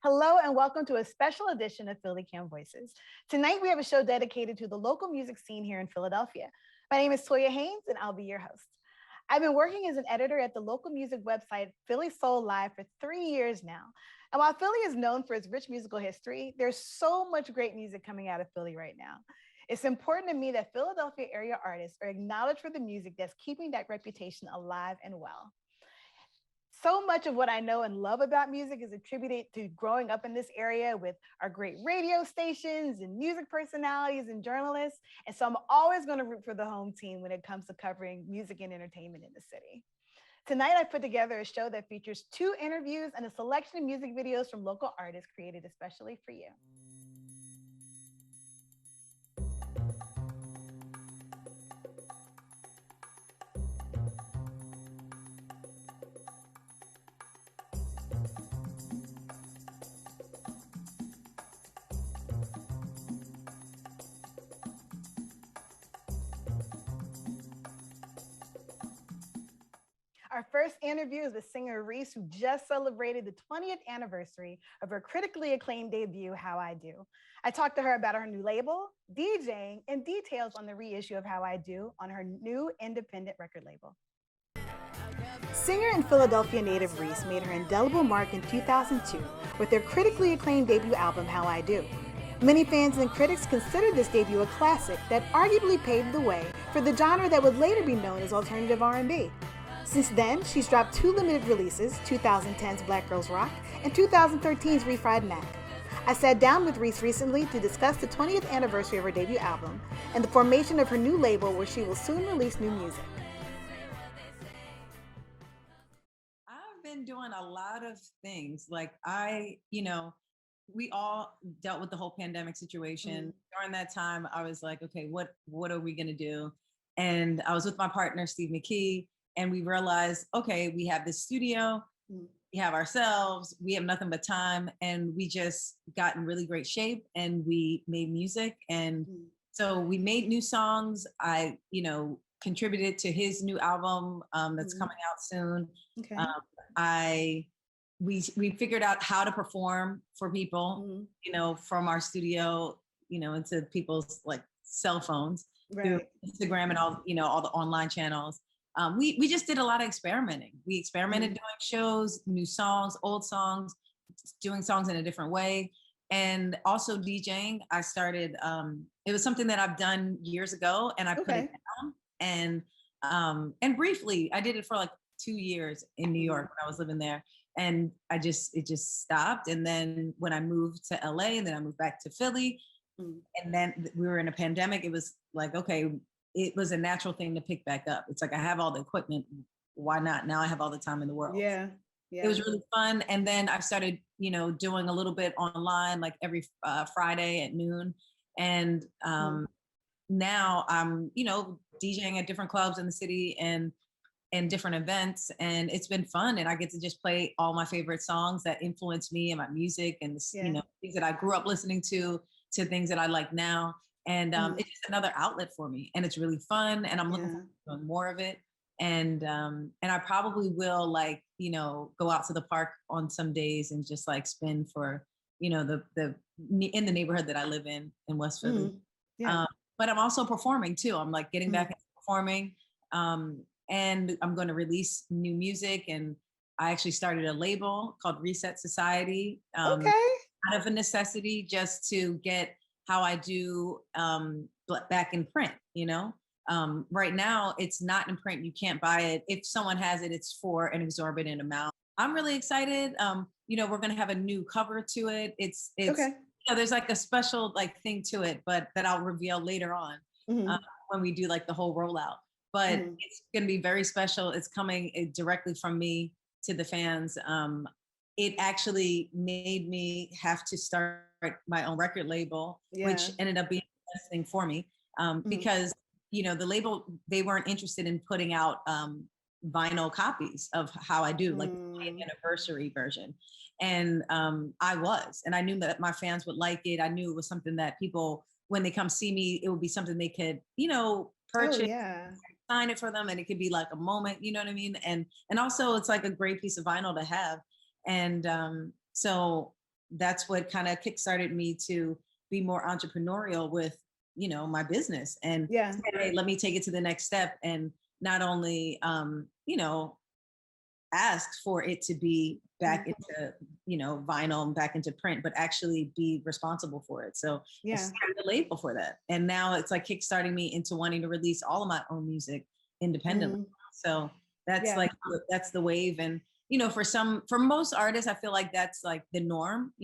Hello and welcome to a special edition of PhillyCAM Voices. Tonight we have a show dedicated to the local music scene here in Philadelphia. My name is Toya Haynes and I'll be your host. I've been working as an editor at the local music website Philly Soul Live for 3 years now. And while Philly is known for its rich musical history, there's so much great music coming out of Philly right now. It's important to me that Philadelphia area artists are acknowledged for the music that's keeping that reputation alive and well. So much of what I know and love about music is attributed to growing up in this area with our great radio stations and music personalities and journalists. And so I'm always going to root for the home team when it comes to covering music and entertainment in the city. Tonight, I put together a show that features 2 interviews and a selection of music videos from local artists created especially for you. Our first interview is with singer Reese, who just celebrated the 20th anniversary of her critically acclaimed debut, How I Do. I talked to her about her new label, DJing, and details on the reissue of How I Do on her new independent record label. Singer and Philadelphia native Reese made her indelible mark in 2002 with their critically acclaimed debut album, How I Do. Many fans and critics consider this debut a classic that arguably paved the way for the genre that would later be known as alternative R&B. Since then, she's dropped 2 limited releases, 2010's Black Girls Rock and 2013's Refried Mac. I sat down with Reese recently to discuss the 20th anniversary of her debut album and the formation of her new label where she will soon release new music. I've been doing a lot of things. Like we all dealt with the whole pandemic situation. During that time, I was like, okay, what are we going to do? And I was with my partner, Steve McKee. And we realized, okay, we have this studio, we have ourselves, we have nothing but time. And we just got in really great shape and we made music. And so we made new songs. I, contributed to his new album that's coming out soon. Okay. We figured out how to perform for people, from our studio, into people's like cell phones, through Instagram and all the online channels. We just did a lot of experimenting. We experimented doing shows, new songs, old songs, doing songs in a different way. And also DJing, I started, it was something that I've done years ago and I put it down. And briefly, I did it for like 2 years in New York when I was living there. And it just stopped. And then when I moved to LA and then I moved back to Philly and then we were in a pandemic, it was like, okay, it was a natural thing to pick back up. It's like, I have all the equipment. Why not? Now I have all the time in the world. Yeah. It was really fun. And then I started, doing a little bit online, like every Friday at noon. And now I'm, DJing at different clubs in the city and different events. And it's been fun. And I get to just play all my favorite songs that influence me and my music and, things that I grew up listening to things that I like now. And it's just another outlet for me, and it's really fun. And I'm looking forward to doing more of it. And I probably will go out to the park on some days and just like spin for the in the neighborhood that I live in West Philly. But I'm also performing too. I'm like getting back into performing, and I'm going to release new music. And I actually started a label called Reset Society, out of a necessity, just to get How I Do back in print, right now it's not in print. You can't buy it. If someone has it, it's for an exorbitant amount. I'm really excited. We're going to have a new cover to it. It's there's like a special like thing to it, but that I'll reveal later on when we do like the whole rollout. But it's going to be very special. It's coming directly from me to the fans. It actually made me have to start my own record label, which ended up being the best thing for me, because the label, they weren't interested in putting out vinyl copies of How I Do, like the anniversary version. And I was, and I knew that my fans would like it. I knew it was something that people, when they come see me, it would be something they could, purchase, sign it for them, and it could be like a moment, you know what I mean? And also it's like a great piece of vinyl to have. And so that's what kind of kickstarted me to be more entrepreneurial with, my business, and Yeah. hey, let me take it to the next step, and not only, ask for it to be back into, vinyl and back into print, but actually be responsible for it. So I started a label for that. And now it's like kickstarting me into wanting to release all of my own music independently. So that's that's the wave. And, for most artists, I feel like that's like the norm,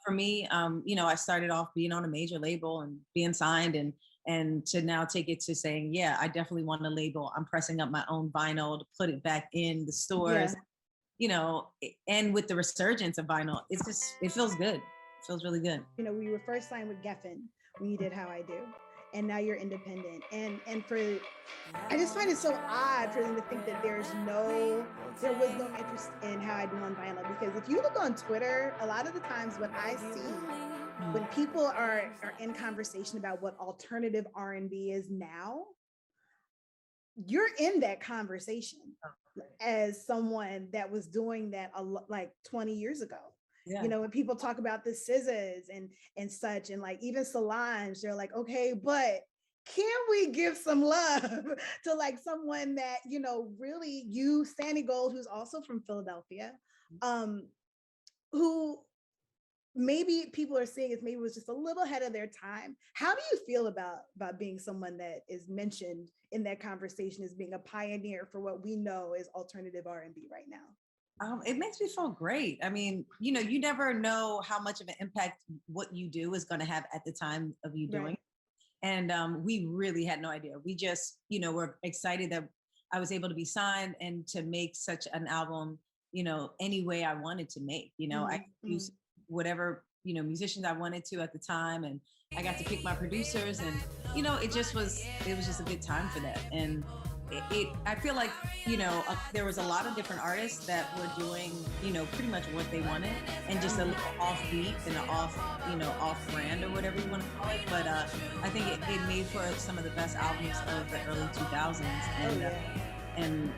For me, I started off being on a major label and being signed, and to now take it to saying, yeah, I definitely want a label. I'm pressing up my own vinyl to put it back in the stores, and with the resurgence of vinyl, it feels good. It feels really good. We were first signed with Geffen when you did How I Do, and now you're independent. And I just find it so odd for them to think that there was no interest in How I Do on vinyl, because if you look on Twitter, a lot of the times what I see when people are in conversation about what alternative R&B is now, you're in that conversation as someone that was doing that like 20 years ago. Yeah. When people talk about the SZAs and such, and like even Solange, they're like, okay, but can we give some love to like someone that, really, Sandy Gold, who's also from Philadelphia, who maybe people are seeing as maybe was just a little ahead of their time. How do you feel about being someone that is mentioned in that conversation as being a pioneer for what we know is alternative R&B right now? It makes me feel great. I mean, you never know how much of an impact what you do is going to have at the time of you doing. Right. And we really had no idea. We just, were excited that I was able to be signed and to make such an album, any way I wanted to make. I could use whatever, musicians I wanted to at the time. And I got to pick my producers, and, it was just a good time for that. And I feel like, there was a lot of different artists that were doing, pretty much what they wanted, and just a little offbeat and an off brand or whatever you want to call it. But I think it made for some of the best albums of the early 2000s. And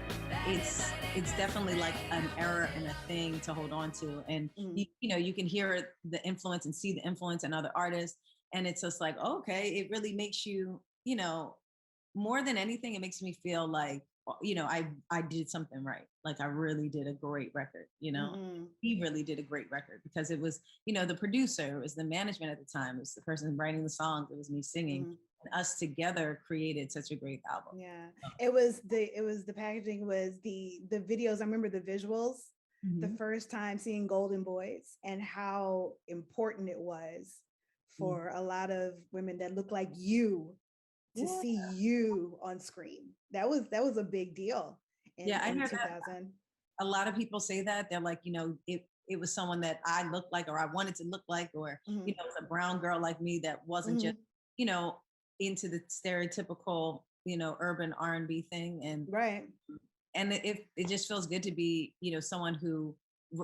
it's definitely like an era and a thing to hold on to. And, you can hear the influence and see the influence in other artists. And it's just like, okay, it really makes you, more than anything, it makes me feel like, I did something right. Like I really did a great record, He really did a great record, because it was, the producer, it was the management at the time, it was the person writing the songs, it was me singing, and us together created such a great album. Yeah. It was the packaging, was the videos. I remember the visuals, the first time seeing Golden Boys, and how important it was for a lot of women that look like you to see you on screen. That was a big deal in 2000. That. A lot of people say that. They're like, it was someone that I looked like, or I wanted to look like, or, it was a brown girl like me that wasn't just, into the stereotypical, urban R&B thing. And right. And it just feels good to be, someone who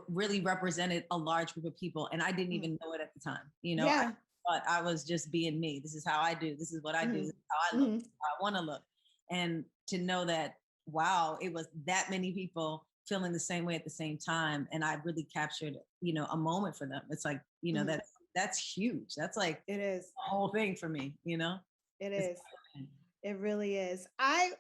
really represented a large group of people. And I didn't even know it at the time, Yeah. But I was just being me. This is how I do. This is what I do. This is how I look. This is how I want to look. And to know that, wow, it was that many people feeling the same way at the same time. And I really captured, a moment for them. It's like, that's huge. That's like, it is the whole thing for me, It is. It really is. I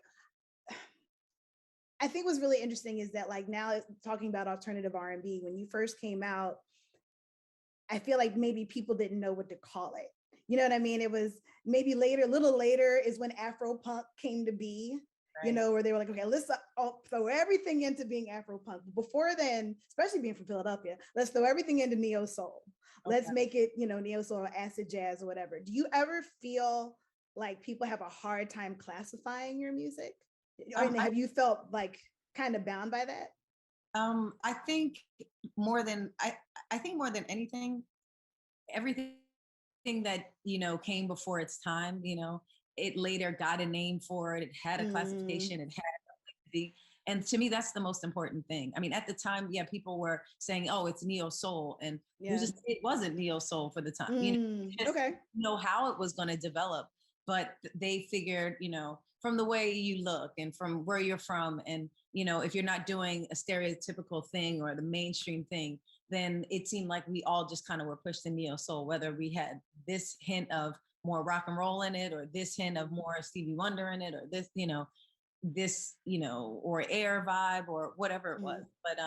think what's really interesting is that, like, now talking about alternative R&B, when you first came out, I feel like maybe people didn't know what to call it. You know what I mean? It was maybe later, a little later is when Afro punk came to be, right. Where they were like, okay, let's throw everything into being Afro punk. Before then, especially being from Philadelphia, let's throw everything into neo soul. Okay. Let's make it, neo soul or acid jazz or whatever. Do you ever feel like people have a hard time classifying your music? Have you felt like kind of bound by that? I think more than anything, everything that, came before its time, it later got a name for it. It had a classification, it had a, and to me, that's the most important thing. I mean, at the time, people were saying, oh, it's neo soul. And it wasn't neo soul for the time, okay. Know how it was going to develop. but they figured, from the way you look and from where you're from, and if you're not doing a stereotypical thing or the mainstream thing, then it seemed like we all just kind of were pushed to neo soul, whether we had this hint of more rock and roll in it, or this hint of more Stevie Wonder in it, or this, or air vibe, or whatever it was. But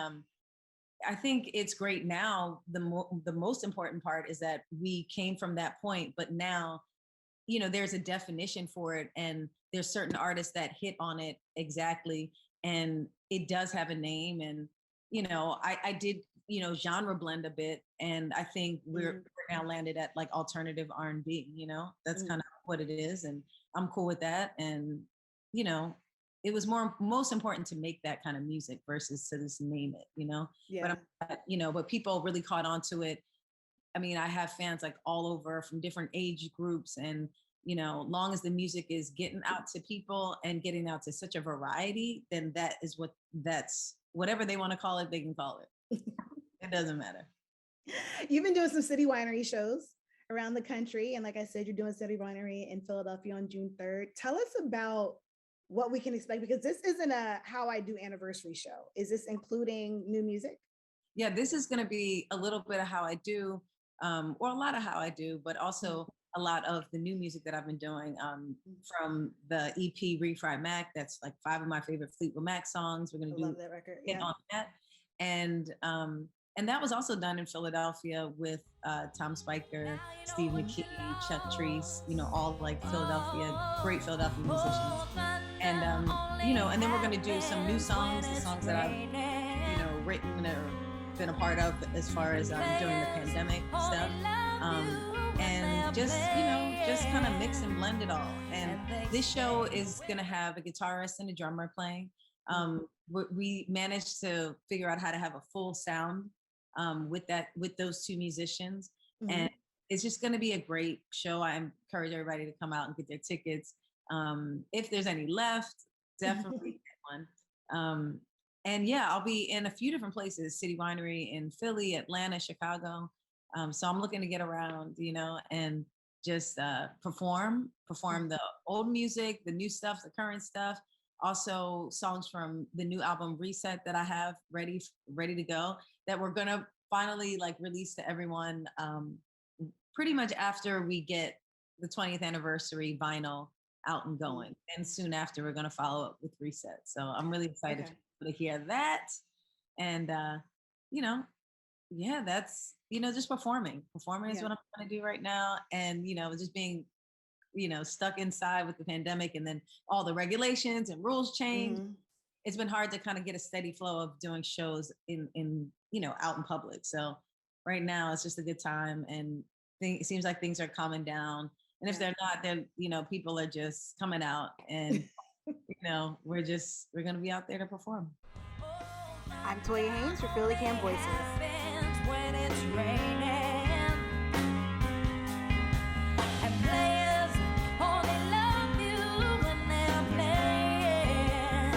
I think it's great now. The most important part is that we came from that point, but now, there's a definition for it, and there's certain artists that hit on it exactly, and it does have a name. And I did genre blend a bit, and I think we're now landed at like alternative R&B. That's kind of what it is, and I'm cool with that. And it was most important to make that kind of music versus to just name it. Yeah. But people really caught on to it. I mean, I have fans like all over from different age groups, and long as the music is getting out to people and getting out to such a variety, then that's whatever they want to call it, they can call it. It doesn't matter. You've been doing some city winery shows around the country, and like I said, you're doing City Winery in Philadelphia on June 3rd. Tell us about what we can expect, because this isn't a How I Do anniversary show. Is this including new music? Yeah, this is going to be a little bit of How I Do, or a lot of How I Do, but also a lot of the new music that I've been doing, from the EP Refried Mac. That's like 5 of my favorite Fleetwood Mac songs. We're going to love that record. On that. And that was also done in Philadelphia with Tom Spiker, Steve McKee, Chuck Treese, all like great Philadelphia musicians. And, and then we're going to do some new songs, the songs that I've, written or been a part of as far as during the pandemic stuff. And just kind of mix and blend it all. And this show is going to have a guitarist and a drummer playing. We managed to figure out how to have a full sound with those two musicians. And it's just going to be a great show. I encourage everybody to come out and get their tickets. If there's any left, definitely get one. And yeah, I'll be in a few different places: City Winery in Philly, Atlanta, Chicago. So I'm looking to get around, and just perform the old music, the new stuff, the current stuff. Also songs from the new album Reset that I have ready to go, that we're gonna finally like release to everyone pretty much after we get the 20th anniversary vinyl out and going. And soon after, we're gonna follow up with Reset. So I'm really excited to hear that. And yeah, that's just performing is what I'm trying to do right now. And just being stuck inside with the pandemic, and then all the regulations and rules change. It's been hard to kind of get a steady flow of doing shows in out in public. So right now it's just a good time, and it seems like things are calming down. And if they're not, then people are just coming out, and we're gonna be out there to perform. I'm Toya Haynes for PhillyCAM Voices. When it's raining, and players only love you when they're playing.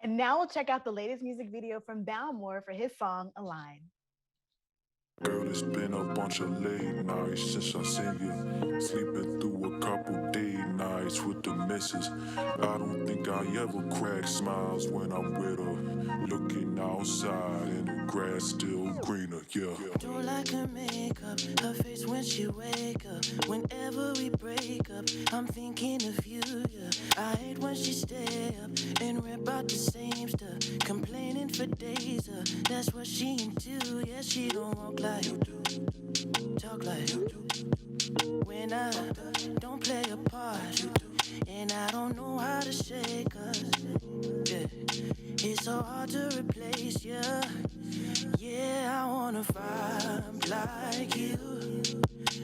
And now we'll check out the latest music video from Balmor for his song Align. Girl, it's been a bunch of late nights since I seen you. Sleeping through a couple day nights with the missus. I don't think I ever crack smiles when I'm with her. Looking outside and the grass still greener, yeah. Don't like her makeup, her face when she wake up. Whenever we break up, I'm thinking of you, yeah. I hate when she stay up and rap about the same stuff, complaining for days, that's what she into. Yeah, she don't walk like you do, talk like you do. When I don't play a part, and I don't know how to shake us. Yeah, it's so hard to replace you. Yeah, I wanna vibe like you,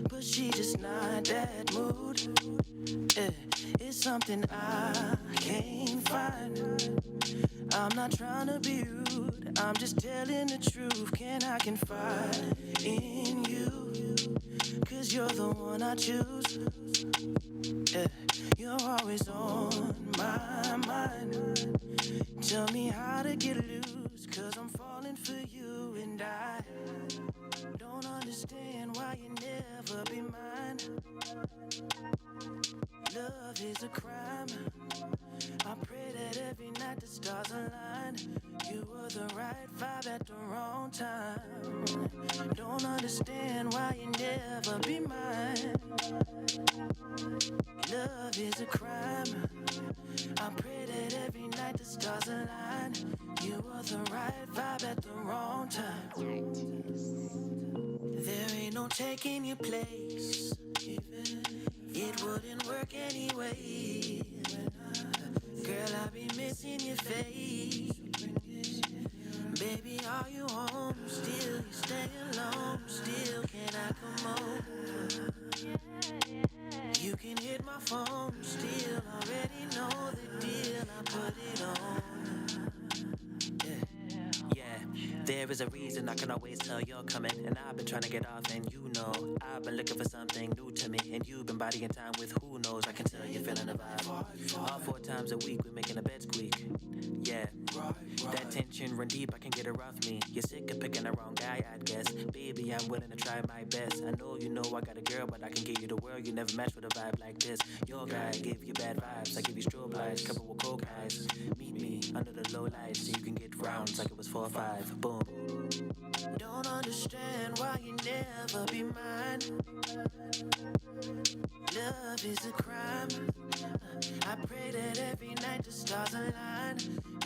but she just not that mood. Yeah, it's something I can't find. I'm not trying to be rude, I'm just telling the truth. Can I confide in you? Cause you're the one I choose. Yeah, you're always on my mind. Tell me how to get loose, cause I'm falling for you, and I don't understand. understand why you never be mine. Love is a crime. I pray that every night the stars align. You were the right vibe at the wrong time. Don't understand why you never be mine. Love is a crime. I pray that every night the stars align. You were the right vibe at the wrong time. There ain't no taking your place. It wouldn't work anyway. Girl, I be missing your face. Baby, are you home still? You stay alone still? Can I come over? You can hit my phone still. Already know the deal. I put it on. Yeah, there is a reason I can always tell you're coming. And I've been trying to get off, and you know I've been looking for something new to me. And you've been bodying time with who knows. I can tell you're feeling the vibe. All 4 times a week, we're making a bed squeak. Yeah, that tension run deep, I can get it off me. You're sick of picking the wrong guy, I guess. Baby, I'm willing to try my best. I know you know I got a girl, but I can give you the world. You never match with a vibe like this. Your guy give you bad vibes. I give you strobe lights, covered with coke eyes. Meet me under the low lights so you can get rounds like it was 4 or 5. Boom. Don't understand why you never be mine. Love is a crime. I pray that every night the stars align.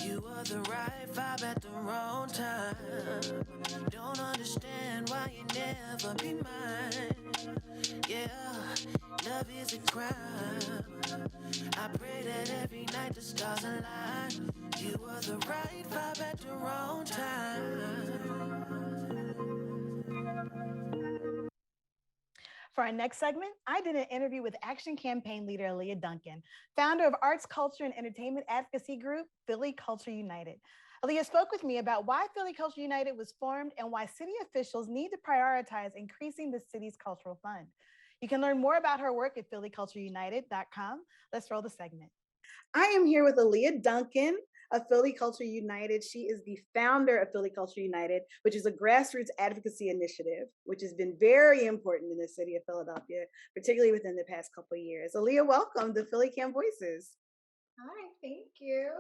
You are the right vibe at the wrong time. Don't understand why you never be mine. Yeah, love is a crime. I pray that every night the stars align. You are the right vibe at the wrong time. For our next segment, I did an interview with Action Campaign leader Alia Duncan, founder of arts, culture, and entertainment advocacy group, Philly Culture United. Alia spoke with me about why Philly Culture United was formed and why city officials need to prioritize increasing the city's cultural fund. You can learn more about her work at phillycultureunited.com. Let's roll the segment. I am here with Alia Duncan of Philly Culture United. She is the founder of Philly Culture United, which is a grassroots advocacy initiative, which has been very important in the city of Philadelphia, particularly within the past couple of years. Alia, welcome to PhillyCAM Voices. Hi, thank you.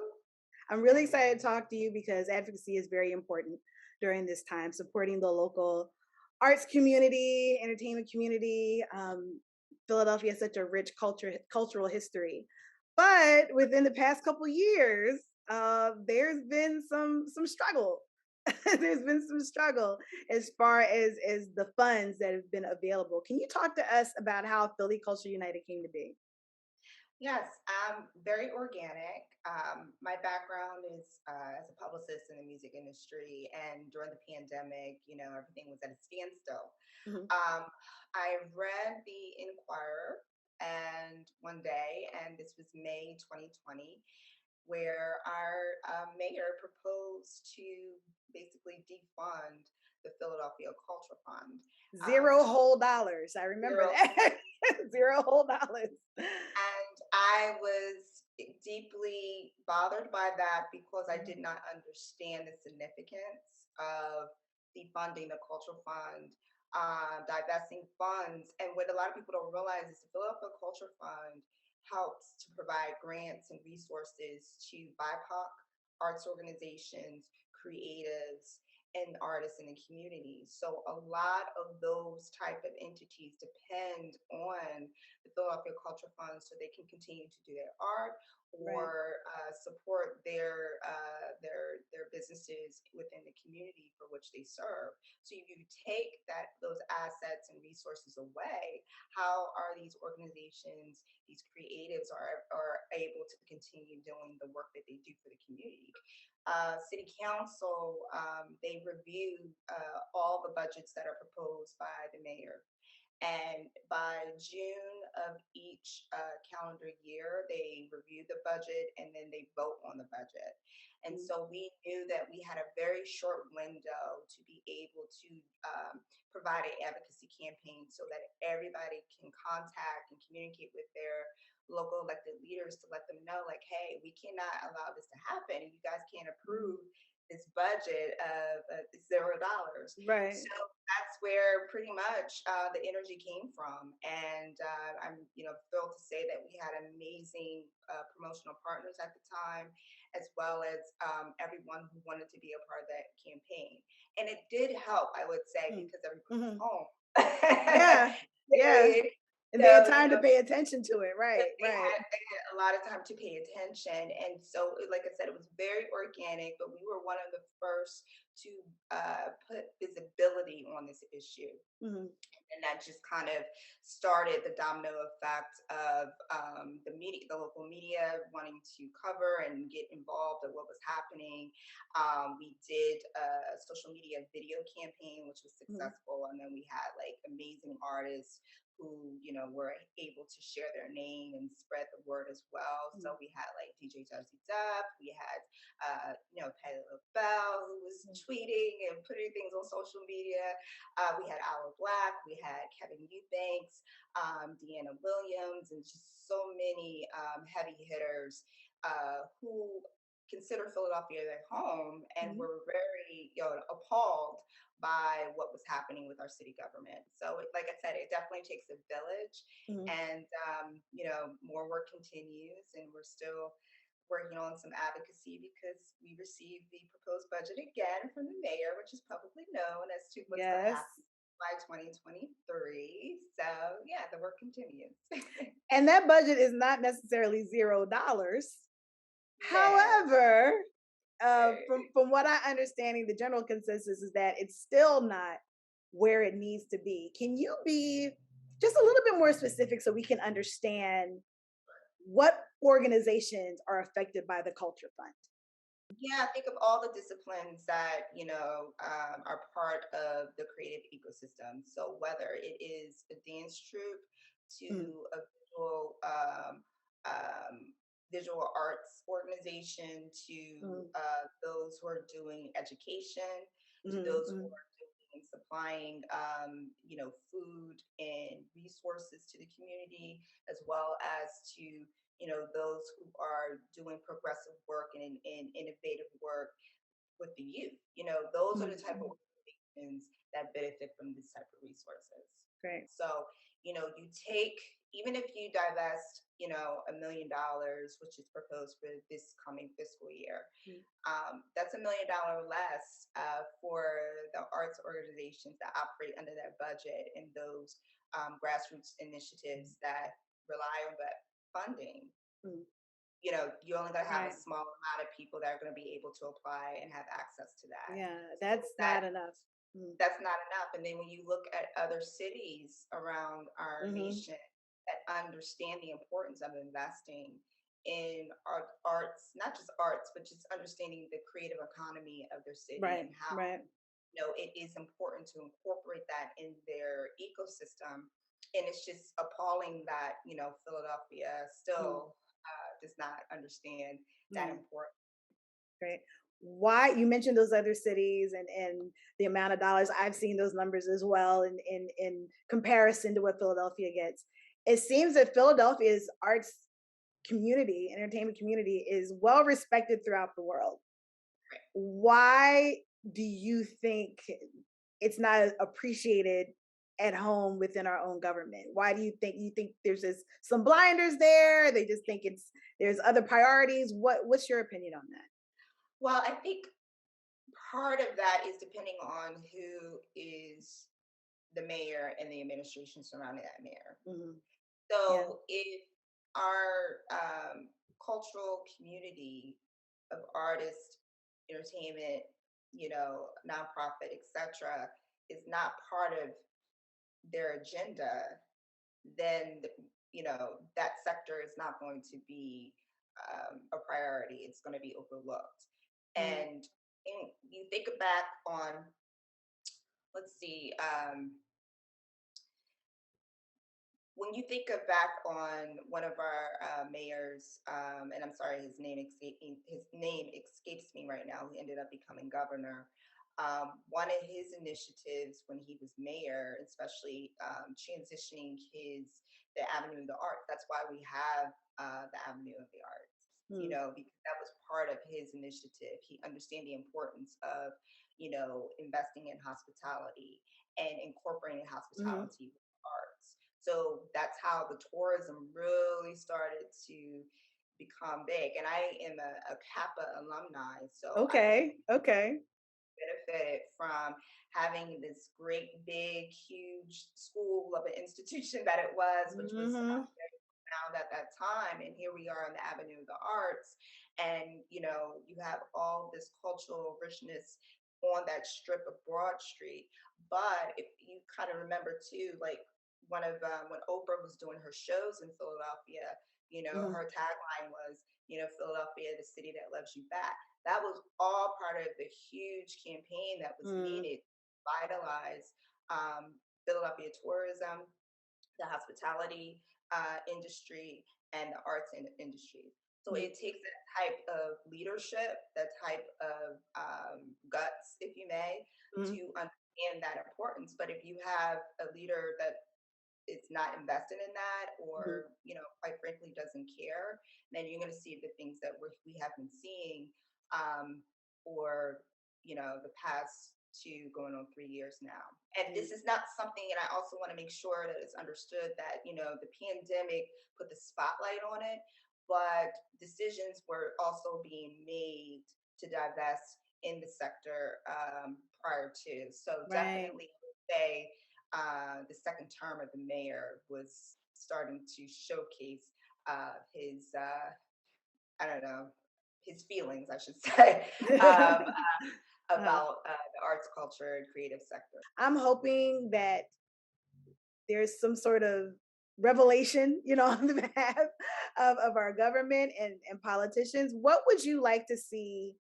I'm really excited to talk to you because advocacy is very important during this time, supporting the local arts community, entertainment community. Philadelphia has such a rich cultural history. But within the past couple of years, there's been some struggle. There's been some struggle as far as the funds that have been available. Can you talk to us about how Philly Culture United came to be? Yes, very organic. My background is as a publicist in the music industry, and during the pandemic, everything was at a standstill. Mhm. I read the Inquirer, and one day, and this was May 2020, where our mayor proposed to basically defund the Philadelphia Culture Fund. Zero whole dollars. I remember Zero. that. Zero whole dollars. And I was deeply bothered by that because I did not understand the significance of defunding the cultural fund, divesting funds. And what a lot of people don't realize is the Philadelphia Culture Fund helps to provide grants and resources to BIPOC arts organizations, creatives, and artists in the community. So a lot of those type of entities depend on the Philadelphia Culture Fund so they can continue to do their art or support their businesses within the community for which they serve. So if you take those assets and resources away, how are these organizations, these creatives are able to continue doing the work that they do for the community? City Council, they review all the budgets that are proposed by the mayor. And by June of each calendar year, they review the budget and then they vote on the budget. And so we knew that we had a very short window to be able to provide an advocacy campaign so that everybody can contact and communicate with their local elected leaders to let them know, like, hey, we cannot allow this to happen. And you guys can't approve this budget of $0. Right. So that's where pretty much the energy came from. And I'm, thrilled to say that we had amazing promotional partners at the time, as well as everyone who wanted to be a part of that campaign. And it did help, I would say, Mm. because everybody was Mhm. home. Yeah, yeah. Period. And they had So, time to pay attention to it. but Right, right. they had a lot of time to pay attention. And so, like I said, it was very organic, but we were one of the first to put visibility on this issue. Mhm. And that just kind of started the domino effect of the media, the local media wanting to cover and get involved in what was happening. We did a social media video campaign, which was Mhm. successful, and then we had like amazing artists who were able to share their name and spread the word as well. So Mhm. we had like DJ Jazzy Duff, we had Patty LaBelle, who was Mhm. tweeting and putting things on social media. We had Aloe Black, we had Kevin Eubanks, Deanna Williams, and just so many heavy hitters who consider Philadelphia their home and Mhm. were very appalled by what was happening with our city government. So, like I said, it definitely takes a village, Mhm. and more work continues, and we're still working on some advocacy because we received the proposed budget again from the mayor, which is publicly known as to what's going to Yes. happen by 2023. So yeah, the work continues. And that budget is not necessarily $0. No. However, Right. from what I understanding, the general consensus is that it's still not where it needs to be. Can you be just a little bit more specific so we can understand what organizations are affected by the Culture Fund? Yeah, think of all the disciplines that are part of the creative ecosystem. So whether it is a dance troupe Mhm. to a um, visual arts organization to Mhm. those who are doing education, to Mhm. those who Mhm. are doing supplying food and resources to the community, as well as to those who are doing progressive work and innovative work with the youth. Those are the Mhm. type of Mhm. organizations that benefit from this type of resources. Great. So, you take, even if you divest, $1 million, which is proposed for this coming fiscal year, Mhm. that's $1 million less for the arts organizations that operate under that budget and those grassroots initiatives that rely on that funding. Mhm. You only going to have a Right. small amount of people that are going to be able to apply and have access to that. Yeah, So that's not enough. Mhm. that's not enough. And then when you look at other cities around our Mhm. nation that understand the importance of investing in arts, not just arts, but just understanding the creative economy of their city Right. and how Right. it is important to incorporate that in their ecosystem. And it's just appalling that Philadelphia Mhm. still does not understand that Yeah. importance. Great. Why you mentioned those other cities and the amount of dollars I've seen those numbers as well in comparison to what Philadelphia gets. It seems that Philadelphia's arts community, entertainment community is well respected throughout the world. Why do you think it's not appreciated at home within our own government? Why do you think there's just some blinders there? They just think there's other priorities. What's your opinion on that? Well, I think part of that is depending on who is the mayor and the administration surrounding that mayor. Mhm. Yeah. So if our cultural community of artists, entertainment, nonprofit, etc., is not part of their agenda, then that sector is not going to be a priority. It's going to be overlooked. Mm. And you think back on, let's see, when you think of back on one of our mayors, and I'm sorry, his name escapes me right now. He ended up becoming governor. One of his initiatives when he was mayor, especially transitioning the Avenue of the Arts. That's why we have the Avenue of the Arts. because that was part of his initiative. He understand the importance of, investing in hospitality and incorporating hospitality with arts. So that's how the tourism really started to become big. And I am a Kappa alumni, so Okay. benefited from having this great, big, huge school of an institution that it was, which was very profound at that time. And here we are on the Avenue of the Arts. And, you have all this cultural richness on that strip of Broad Street. But if you kind of remember too, like one of when Oprah was doing her shows in Philadelphia, her tagline was, Philadelphia, the city that loves you back. That was all part of the huge campaign that was needed to vitalize Philadelphia tourism, the hospitality industry, and the arts industry. So it takes that type of leadership, that type of guts, if you may, to understand that importance. But if you have a leader that is not invested in that, or quite frankly doesn't care, then you're going to see the things that we have been seeing for the past 2 going on 3 years now. And this is not something, and I also want to make sure that it's understood that the pandemic put the spotlight on it, but decisions were also being made to divest in the sector prior to. So definitely say the second term of the mayor was starting to showcase his I don't know, his feelings, I should say, about the arts, culture, and creative sector. I'm hoping that there's some sort of revelation, on the behalf of our government and politicians. What would you like to see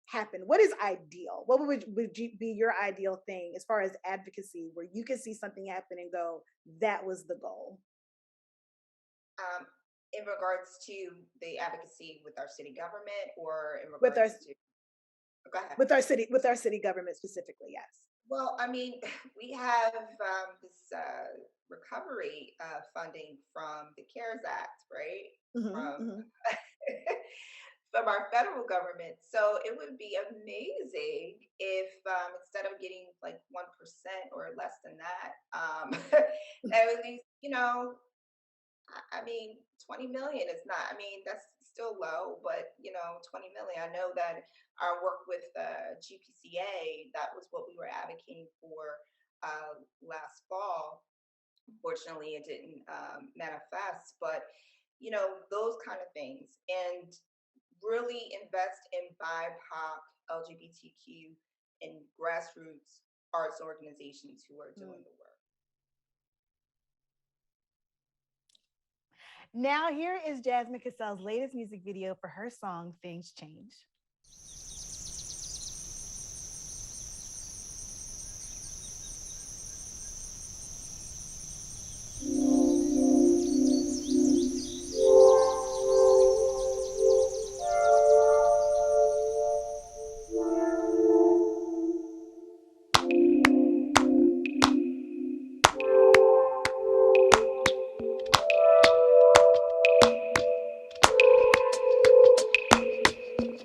happen? What is ideal? What would be your ideal thing as far as advocacy, where you can see something happen and go, that was the goal? In regards to the advocacy with our city government, or in regards to go ahead. With our city government specifically, yes. Well, I mean, we have this recovery funding from the CARES Act, right? From our federal government. So it would be amazing if instead of getting like 1% or less than that, at least, I mean, 20 million is not, I mean, that's still low, but 20 million. I know that our work with GPCA, that was what we were advocating for last fall. Unfortunately, it didn't manifest, but those kind of things, and really invest in BIPOC, LGBTQ, and grassroots arts organizations who are doing the work. Now here is Jasmine Cassell's latest music video for her song, Things Change.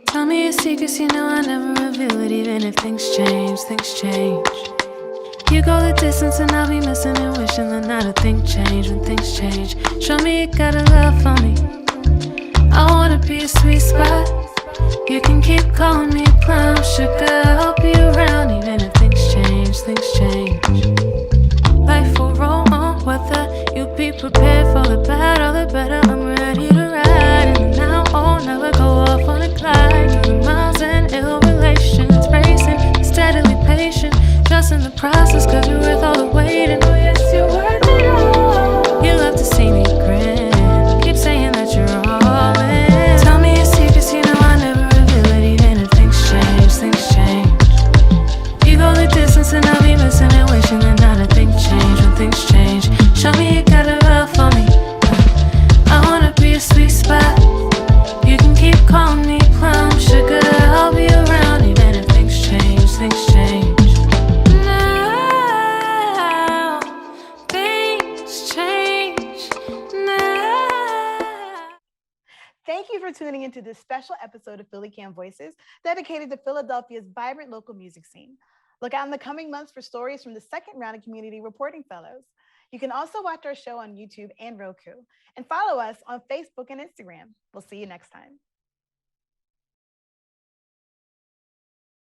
Tell me your secrets, I never reveal it, even if things change, things change. You go the distance and I'll be missing and wishing that not a thing change when things change. Show me you got a love for me. I wanna be a sweet spot. You can keep calling me a clown, sugar, I'll be around even if things change, things change. Life will roll on, whether you be prepared for the bad or the better. I'm ready to ride in the now, oh, never go off on a glide. Through the miles and ill relations, racing, steadily patient, just in the process, cause you're worth all the waiting. Oh yes, you're worth it all. You love to see me grin, keep saying that you're all in. Tell me your secrets, I never reveal it, even if things change. into this special episode of PhillyCAM Voices dedicated to Philadelphia's vibrant local music scene. Look out in the coming months for stories from the second round of Community Reporting Fellows. You can also watch our show on YouTube and Roku, and follow us on Facebook and Instagram. We'll see you next time.